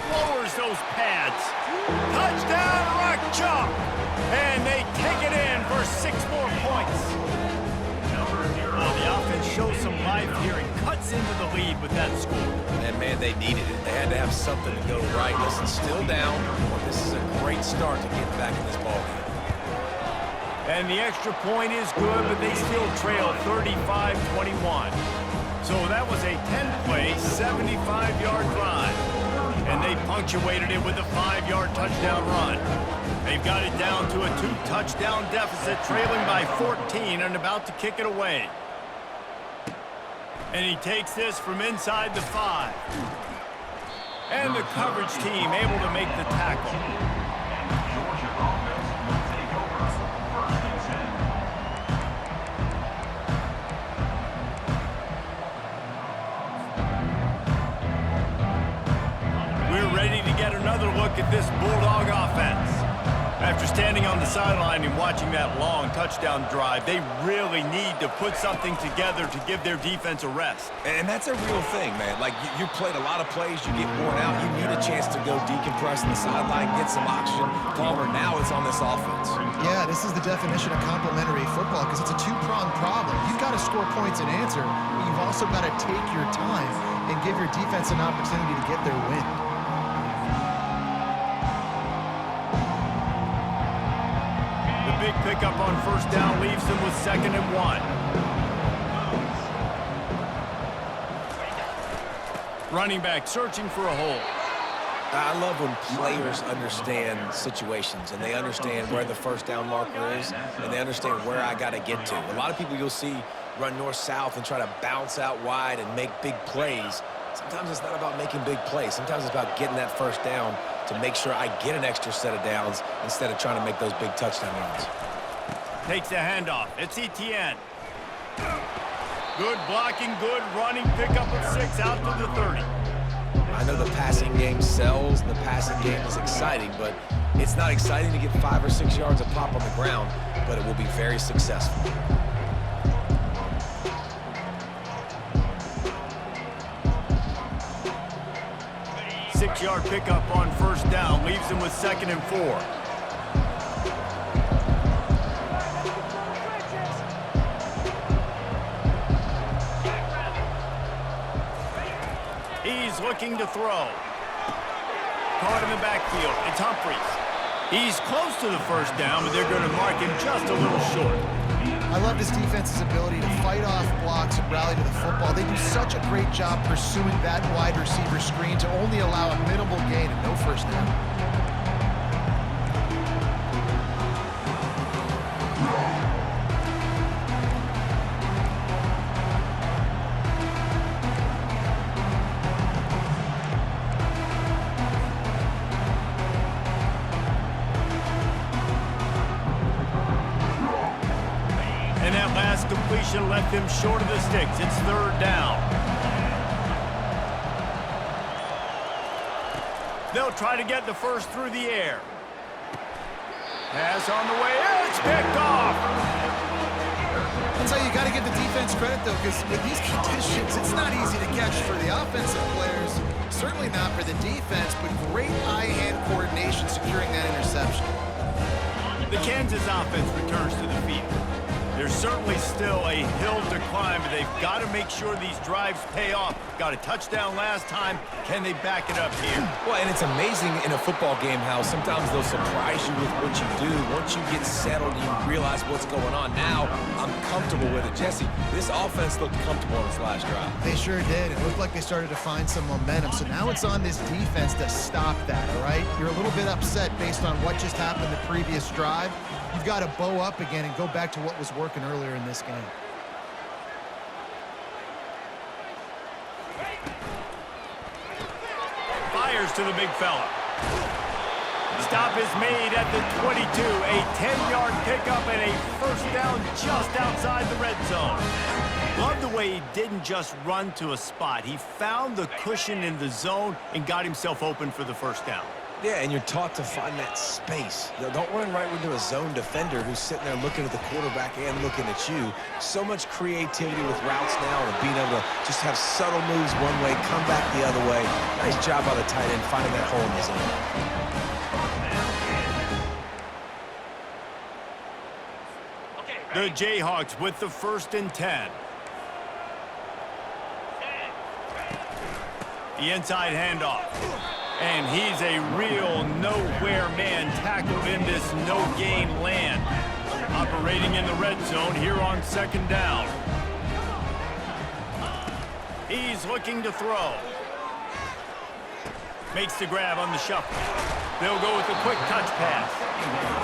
[SPEAKER 1] Lowers those pads. Touchdown, Rock Chalk. And they take it in for 6 more points. Well, the offense shows some life here and cuts into the lead with that score.
[SPEAKER 3] And, man, they needed it. They had to have something to go right. Listen, still down, but this is a great start to get back in this ballgame.
[SPEAKER 1] And the extra point is good, but they still trail 35-21. So that was a 10-play, 75-yard drive. And they punctuated it with a 5-yard touchdown run. They've got it down to a 2-touchdown deficit, trailing by 14 and about to kick it away. And he takes this from inside the 5. And the coverage team able to make the tackle.
[SPEAKER 4] Georgia offense will take over 1st and 10.
[SPEAKER 1] We're ready to get another look at this Bulldog offense. After standing on the sideline and watching that long touchdown drive, they really need to put something together to give their defense a rest.
[SPEAKER 3] And that's a real thing, man. Like, you played a lot of plays, you get worn out, you need a chance to go decompress on the sideline, get some oxygen. Palmer, now it's on this offense.
[SPEAKER 2] Yeah, this is the definition of complementary football because it's a 2-pronged problem. You've got to score points and answer, but you've also got to take your time and give your defense an opportunity to get their win.
[SPEAKER 1] Big pickup on first down leaves them with 2nd and 1. Running back searching for a hole.
[SPEAKER 3] I love when players understand situations and they understand where the first down marker is and they understand where I got to get to. A lot of people you'll see run north-south and try to bounce out wide and make big plays. Sometimes it's not about making big plays. Sometimes it's about getting that first down to make sure I get an extra set of downs instead of trying to make those big touchdown runs.
[SPEAKER 1] Takes the handoff. It's Etienne. Good blocking, good running, pickup of 6 out to the 30.
[SPEAKER 3] I know the passing game sells, and the passing game is exciting, but it's not exciting to get 5 or 6 yards of pop on the ground, but it will be very successful.
[SPEAKER 1] 6-yard pickup on first down leaves him with 2nd and 4. He's looking to throw. Caught in the backfield. It's Humphries. He's close to the first down, but they're going to mark him just a little short.
[SPEAKER 2] I love this defense's ability to fight off blocks and rally to the football. They do such a great job pursuing that wide receiver screen to only allow a minimal gain and no first down.
[SPEAKER 1] And that last completion left him short of the sticks. It's 3rd down. They'll try to get the first through the air. Pass on the way. It's picked off.
[SPEAKER 2] I'll tell you, you got to give the defense credit, though, because with these conditions, it's not easy to catch for the offensive players. Certainly not for the defense, but great eye-hand coordination securing that interception.
[SPEAKER 1] The Kansas offense returns to the field. There's certainly still a hill to climb, but they've got to make sure these drives pay off. Got a touchdown last time. Can they back it up here?
[SPEAKER 3] Well, and it's amazing in a football game how sometimes they'll surprise you with what you do. Once you get settled, you realize what's going on. Now, I'm comfortable with it. Jesse, this offense looked comfortable on its last drive.
[SPEAKER 2] They sure did. It looked like they started to find some momentum. So now it's on this defense to stop that, all right? You're a little bit upset based on what just happened the previous drive. You've got to bow up again and go back to what was working earlier in this game.
[SPEAKER 1] Fires to the big fella. Stop is made at the 22. A 10-yard pickup and a first down just outside the red zone. Love the way he didn't just run to a spot. He found the cushion in the zone and got himself open for the first down.
[SPEAKER 3] Yeah, and you're taught to find that space. Don't run right into a zone defender who's sitting there looking at the quarterback and looking at you. So much creativity with routes now and being able to just have subtle moves one way, come back the other way. Nice job by the tight end finding that hole in the zone.
[SPEAKER 1] The Jayhawks with the 1st and 10. The inside handoff. And he's a real nowhere man tackled in this no-gain land. Operating in the red zone here on 2nd down. He's looking to throw. Makes the grab on the shuffle. They'll go with a quick touch pass.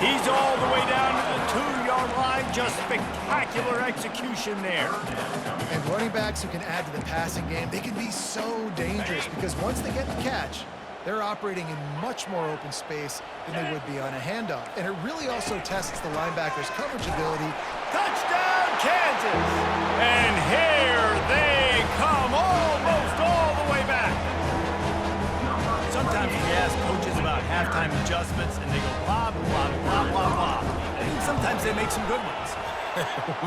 [SPEAKER 1] He's all the way down to the 2-yard line. Just spectacular execution there.
[SPEAKER 2] And running backs who can add to the passing game, they can be so dangerous because once they get the catch, they're operating in much more open space than they would be on a handoff. And it really also tests the linebacker's coverage ability.
[SPEAKER 1] Touchdown, Kansas! And here they come, almost all the way back. Sometimes we ask coaches about halftime adjustments, and they go blah, blah, blah, blah, blah. And sometimes they make some good ones.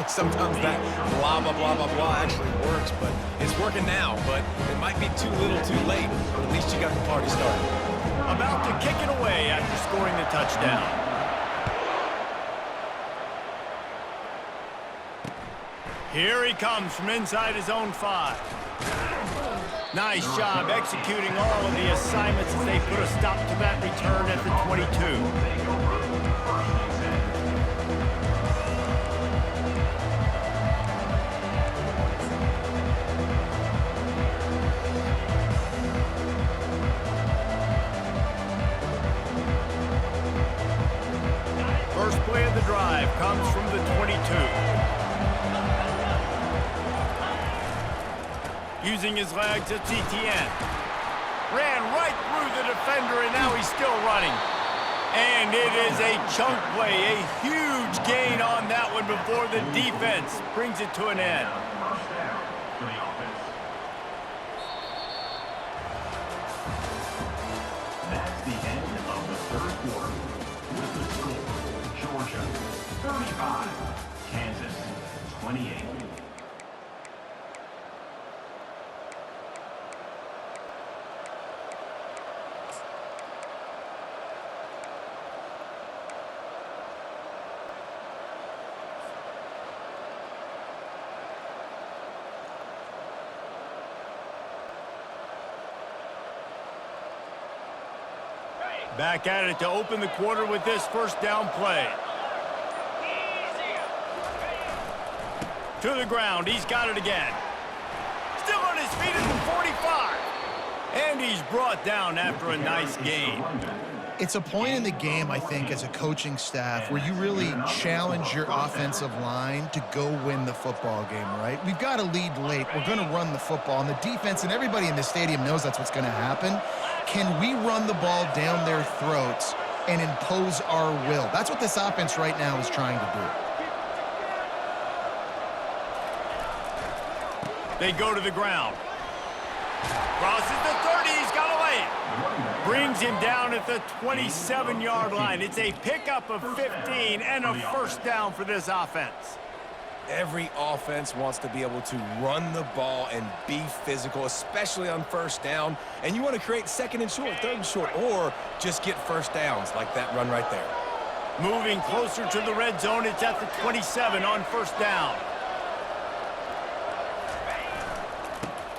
[SPEAKER 3] Sometimes that blah, blah, blah, blah, blah actually works, but it's working now. But it might be too little too late, but at least you got the party started.
[SPEAKER 1] About to kick it away after scoring the touchdown. Here he comes from inside his own 5. Nice job executing all of the assignments as they put a stop to that return at the 22. First play of the drive comes from the 22. Using his legs, it's Etienne. Ran right through the defender, and now he's still running. And it is a chunk play, a huge gain on that one before the defense brings it to an end.
[SPEAKER 4] with the score, Georgia 35, Kansas 28.
[SPEAKER 1] Back at it to open the quarter with this first down play. To the ground. He's got it again. Still on his feet at the 45. And he's brought down after a nice gain.
[SPEAKER 2] It's a point in the game, I think, as a coaching staff where you really challenge your offensive line to go win the football game, right? We've got to lead late. We're going to run the football. And the defense and everybody in the stadium knows that's what's going to happen. Can we run the ball down their throats and impose our will? That's what this offense right now is trying to
[SPEAKER 1] do. They go to the ground. Crosses the 30. He's got away. Brings him down at the 27-yard line. It's a pickup of 15 and a first down for this offense.
[SPEAKER 3] Every offense wants to be able to run the ball and be physical, especially on first down. And you want to create second and short, third and short, or just get first downs like that run right there.
[SPEAKER 1] Moving closer to the red zone. It's at the 27 on first down.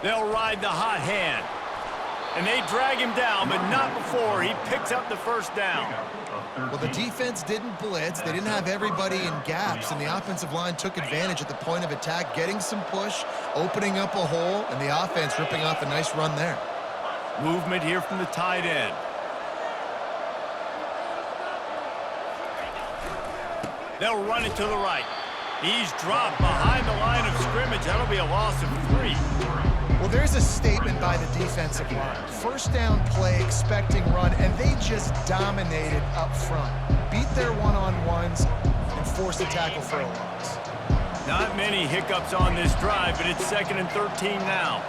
[SPEAKER 1] They'll ride the hot hand. And they drag him down, but not before he picks up the first down.
[SPEAKER 2] Well, the defense didn't blitz. They didn't have everybody in gaps, and the offensive line took advantage at the point of attack, getting some push, opening up a hole, and the offense ripping off a nice run there.
[SPEAKER 1] Movement here from the tight end. They'll run it to the right. He's dropped behind the line of scrimmage. That'll be a loss of 3.
[SPEAKER 2] Well, there's a statement by the defensive line. First down play, expecting run, and they just dominated up front. Beat their one-on-ones and forced a tackle for a loss.
[SPEAKER 1] Not many hiccups on this drive, but it's 2nd and 13 now.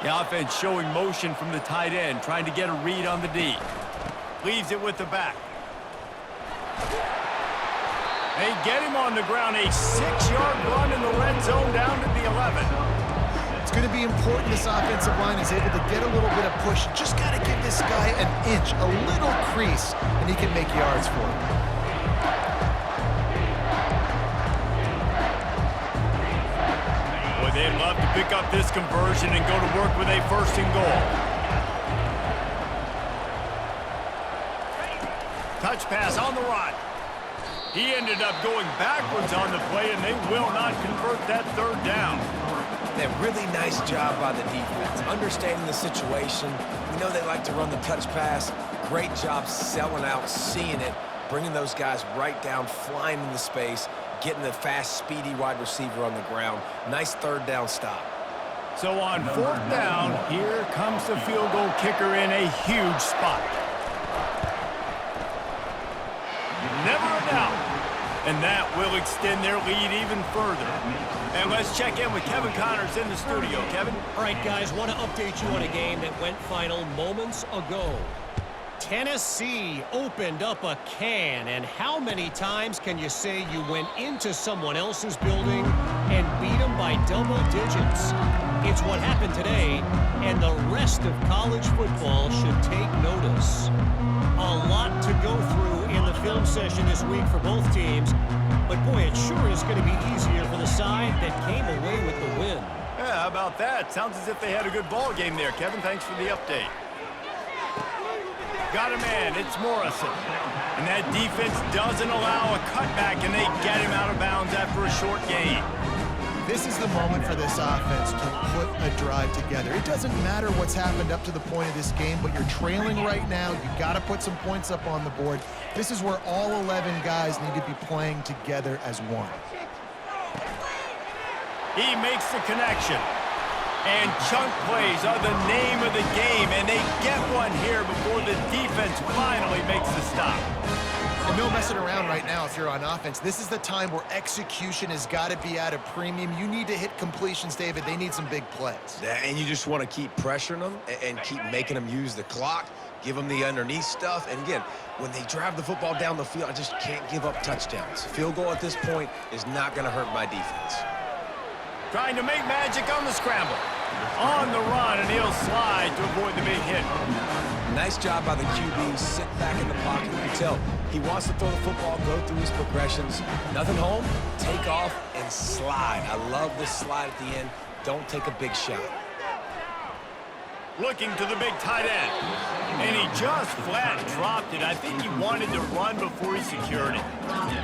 [SPEAKER 1] The offense showing motion from the tight end, trying to get a read on the D. Leaves it with the back. They get him on the ground. A 6-yard run in the red zone down to the 11.
[SPEAKER 2] It's going to be important this offensive line is able to get a little bit of push. Just got to give this guy an inch, a little crease, and he can make yards for him.
[SPEAKER 1] They'd love to pick up this conversion and go to work with a 1st and goal. Touch pass on the run. He ended up going backwards on the play, and they will not convert that 3rd down.
[SPEAKER 3] A really nice job by the defense, understanding the situation. We know they like to run the touch pass. Great job selling out, seeing it, bringing those guys right down, flying into space, getting the fast, speedy wide receiver on the ground. Nice 3rd down stop.
[SPEAKER 1] So on 4th down, here comes the field goal kicker in a huge spot. Never a doubt. And that will extend their lead even further. And let's check in with Kevin Connors in the studio. Kevin?
[SPEAKER 5] All right, guys, want to update you on a game that went final moments ago. Tennessee opened up a can, and how many times can you say you went into someone else's building and beat them by double digits? It's what happened today, and the rest of college football should take notice. A lot to go through in the film session this week for both teams, but boy, it sure is going to be easier for the side that came away with the win.
[SPEAKER 1] Yeah, how about that? Sounds as if they had a good ball game there. Kevin, thanks for the update. Got a man, it's Morrison. And that defense doesn't allow a cutback, and they get him out of bounds after a short gain.
[SPEAKER 2] This is the moment for this offense to put a drive together. It doesn't matter what's happened up to the point of this game, but you're trailing right now. You got to put some points up on the board. This is where all 11 guys need to be playing together as one.
[SPEAKER 1] He makes the connection. And chunk plays are the name of the game, and they get one here before the defense finally makes the stop.
[SPEAKER 2] No messing around right now if you're on offense. This is the time where execution has got to be at a premium. You need to hit completions, David. They need some big plays.
[SPEAKER 3] Yeah, and you just want to keep pressuring them and keep making them use the clock, give them the underneath stuff. And again, when they drive the football down the field, I just can't give up touchdowns. Field goal at this point is not going to hurt my defense.
[SPEAKER 1] Trying to make magic on the scramble. On the run, and he'll slide to avoid the big hit.
[SPEAKER 3] Nice job by the QB, sit back in the pocket. You can tell he wants to throw the football, go through his progressions. Nothing home, take off, and slide. I love this slide at the end. Don't take a big shot.
[SPEAKER 1] Looking to the big tight end. And he just flat dropped it. I think he wanted to run before he secured it.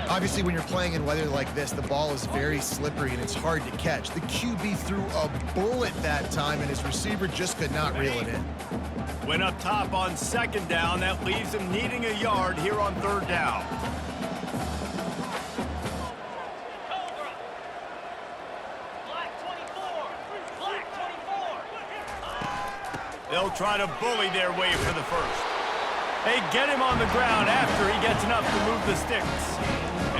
[SPEAKER 2] Obviously, when you're playing in weather like this, the ball is very slippery and it's hard to catch. The QB threw a bullet that time, and his receiver just could not reel it in.
[SPEAKER 1] Went up top on second down. That leaves him needing a yard here on third down. They'll try to bully their way for the first. They get him on the ground after he gets enough to move the sticks.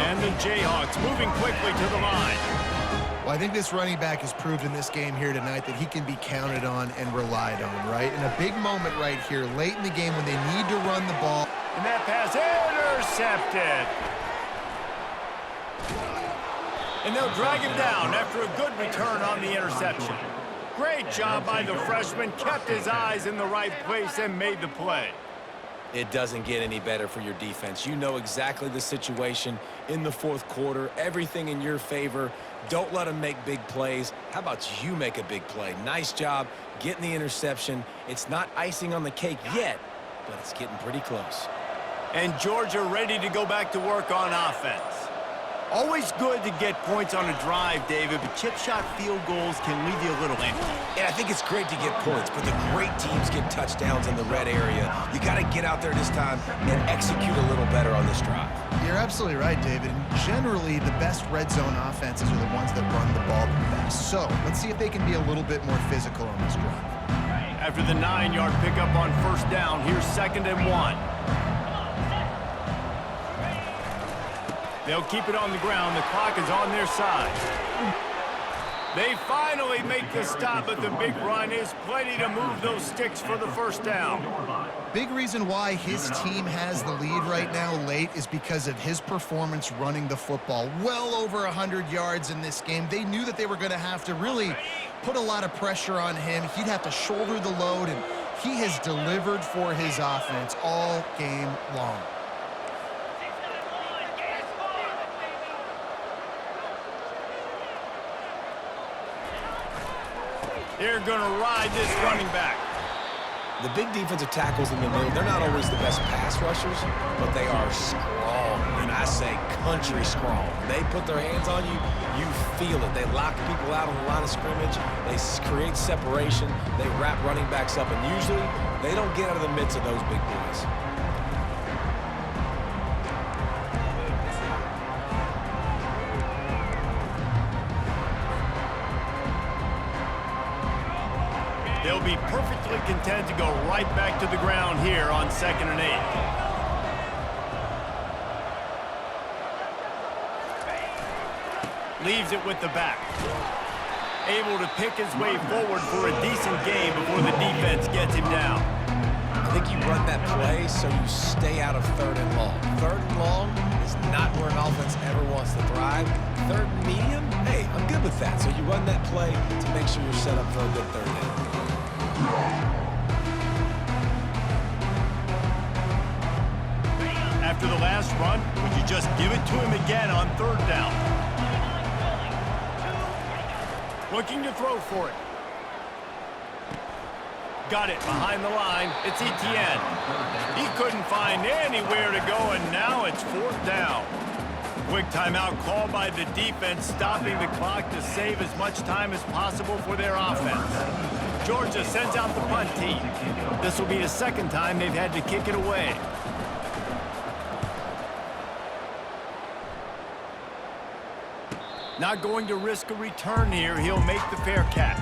[SPEAKER 1] And the Jayhawks moving quickly to the line.
[SPEAKER 2] Well, I think this running back has proved in this game here tonight that he can be counted on and relied on, right? In a big moment right here, late in the game when they need to run the ball.
[SPEAKER 1] And that pass intercepted. And they'll drag him down after a good return on the interception. Great job by the freshman, kept his eyes in the right place and made the play.
[SPEAKER 3] It doesn't get any better for your defense. You know exactly the situation in the fourth quarter, everything in your favor. Don't let them make big plays. How about you make a big play? Nice job getting the interception. It's not icing on the cake yet, but it's getting pretty close.
[SPEAKER 1] And Georgia ready to go back to work on offense. Always good to get points on a drive, David, but chip shot field goals can leave you a little empty.
[SPEAKER 3] And I think it's great to get points, but the great teams get touchdowns in the red area. You got to get out there this time and execute a little better on this drive.
[SPEAKER 2] You're absolutely right, David. And generally, the best red zone offenses are the ones that run the ball the best. So let's see if they can be a little bit more physical on this drive.
[SPEAKER 1] After the 9-yard pickup on first down, here's 2nd and 1. They'll keep it on the ground. The clock is on their side. They finally make the stop, but the big run is plenty to move those sticks for the first down.
[SPEAKER 2] Big reason why his team has the lead right now late is because of his performance running the football. Well over 100 yards in this game. They knew that they were going to have to really put a lot of pressure on him. He'd have to shoulder the load, and he has delivered for his offense all game long.
[SPEAKER 1] They're going to ride this running back.
[SPEAKER 3] The big defensive tackles in the middle, they're not always the best pass rushers, but they are strong, and I say country strong. When they put their hands on you, you feel it. They lock people out on the line of scrimmage. They create separation. They wrap running backs up, and usually they don't get out of the midst of those big boys.
[SPEAKER 1] They'll be perfectly content to go right back to the ground here on 2nd and 8. Leaves it with the back. Able to pick his way forward for a decent gain before the defense gets him down.
[SPEAKER 3] I think you run that play so you stay out of 3rd and long. 3rd and long is not where an offense ever wants to thrive. 3rd and medium, hey, I'm good with that. So you run that play to make sure you're set up for a good 3rd down.
[SPEAKER 1] After the last run, would you just give it to him again on 3rd down? Looking to throw for it. Got it behind the line. It's Etienne. He couldn't find anywhere to go, and now it's 4th down. Quick timeout called by the defense, stopping the clock to save as much time as possible for their offense. Georgia sends out the punt team. This will be the 2nd time they've had to kick it away. Not going to risk a return here. He'll make the fair catch.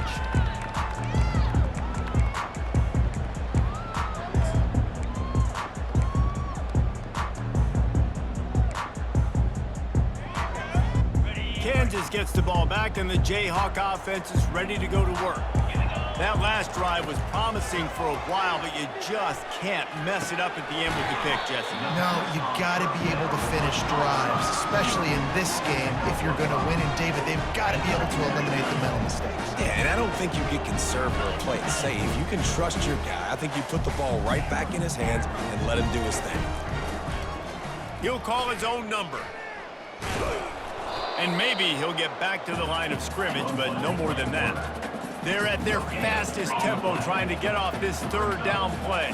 [SPEAKER 1] Kansas gets the ball back, and the Jayhawk offense is ready to go to work. That last drive was promising for a while, but you just can't mess it up at the end with the pick, Jesse.
[SPEAKER 2] No, you got to be able to finish drives, especially in this game if you're going to win. And, David, they've got to be able to eliminate the mental mistakes.
[SPEAKER 3] Yeah, and I don't think you get conservative or play it safe. You can trust your guy. I think you put the ball right back in his hands and let him do his thing.
[SPEAKER 1] He'll call his own number. And maybe he'll get back to the line of scrimmage, but no more than that. They're at their fastest tempo trying to get off this third down play.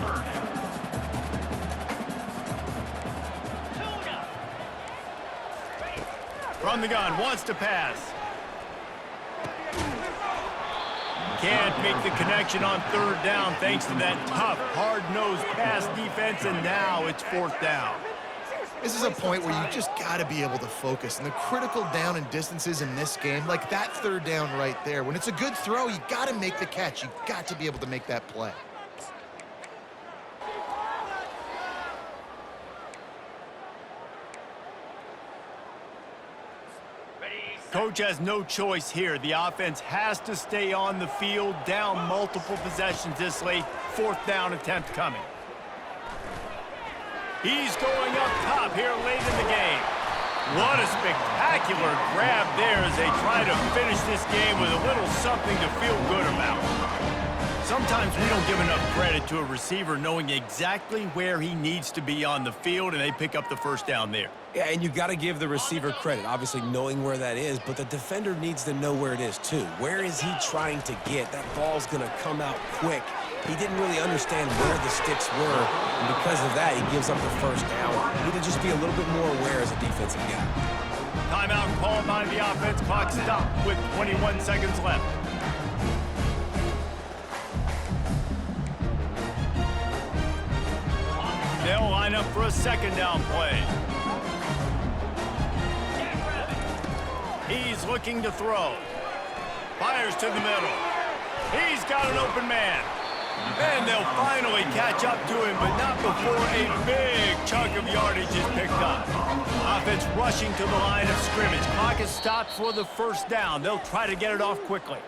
[SPEAKER 1] From the gun, wants to pass. Can't make the connection on third down thanks to that tough, hard-nosed pass defense, and now it's fourth down.
[SPEAKER 2] This is a point where you just got to be able to focus. And the critical down and distances in this game, like that third down right there, when it's a good throw, you got to make the catch. You got to be able to make that play.
[SPEAKER 1] Coach has no choice here. The offense has to stay on the field, down multiple possessions this late. Fourth down attempt coming. He's going up top here late in the game. What a spectacular grab there as they try to finish this game with a little something to feel good about. Sometimes we don't give enough credit to a receiver knowing exactly where he needs to be on the field, and they pick up the first down there.
[SPEAKER 3] Yeah, and you got to give the receiver credit, obviously knowing where that is, but the defender needs to know where it is too. Where is he trying to get? That ball's going to come out quick. He didn't really understand where the sticks were, and because of that, he gives up the first down. You need to just be a little bit more aware as a defensive guy.
[SPEAKER 1] Timeout called by the offense. Clock stopped with 21 seconds left. They'll line up for a second down play. He's looking to throw. Fires to the middle. He's got an open man. And they'll finally catch up to him, but not before a big chunk of yardage is picked up. Offense rushing to the line of scrimmage. Clock is stopped for the first down. They'll try to get it off quickly.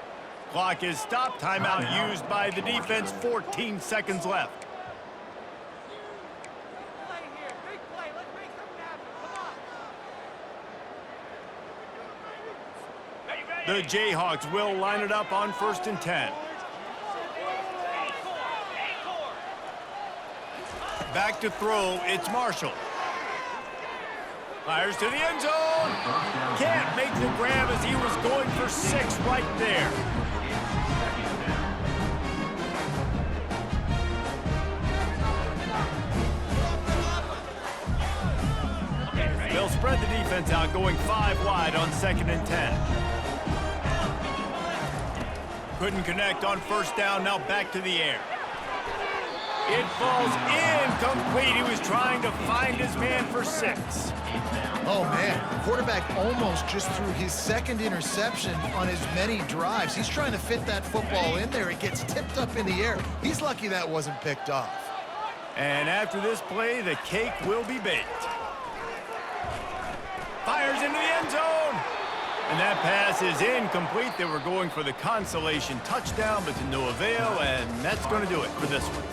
[SPEAKER 1] Clock is stopped. Timeout used by the defense. 14 seconds left. The Jayhawks will line it up on 1st and 10. Back to throw, it's Marshall. Fires to the end zone. Can't make the grab as he was going for 6 right there. They'll spread the defense out, going 5 wide on 2nd and 10. Couldn't connect on first down, now back to the air. It falls incomplete. He was trying to find his man for 6.
[SPEAKER 2] Oh, man, the quarterback almost just threw his second interception on as many drives. He's trying to fit that football in there. It gets tipped up in the air. He's lucky that wasn't picked off.
[SPEAKER 1] And after this play, the cake will be baked. Fires into the end zone. And that pass is incomplete. They were going for the consolation touchdown, but to no avail, and that's going to do it for this one.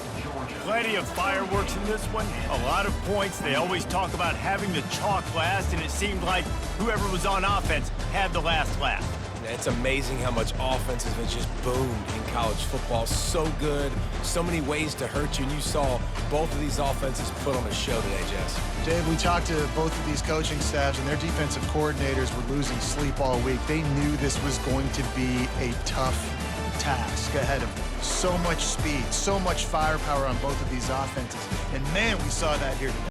[SPEAKER 1] Plenty of fireworks in this one, a lot of points. They always talk about having the chalk last, and it seemed like whoever was on offense had the last laugh.
[SPEAKER 3] It's amazing how much offense has just boomed in college football. So good, so many ways to hurt you, and you saw both of these offenses put on a show today, Jess.
[SPEAKER 2] Dave, we talked to both of these coaching staffs, and their defensive coordinators were losing sleep all week. They knew this was going to be a tough task ahead of them. So much speed, so much firepower on both of these offenses. And, man, we saw that here today.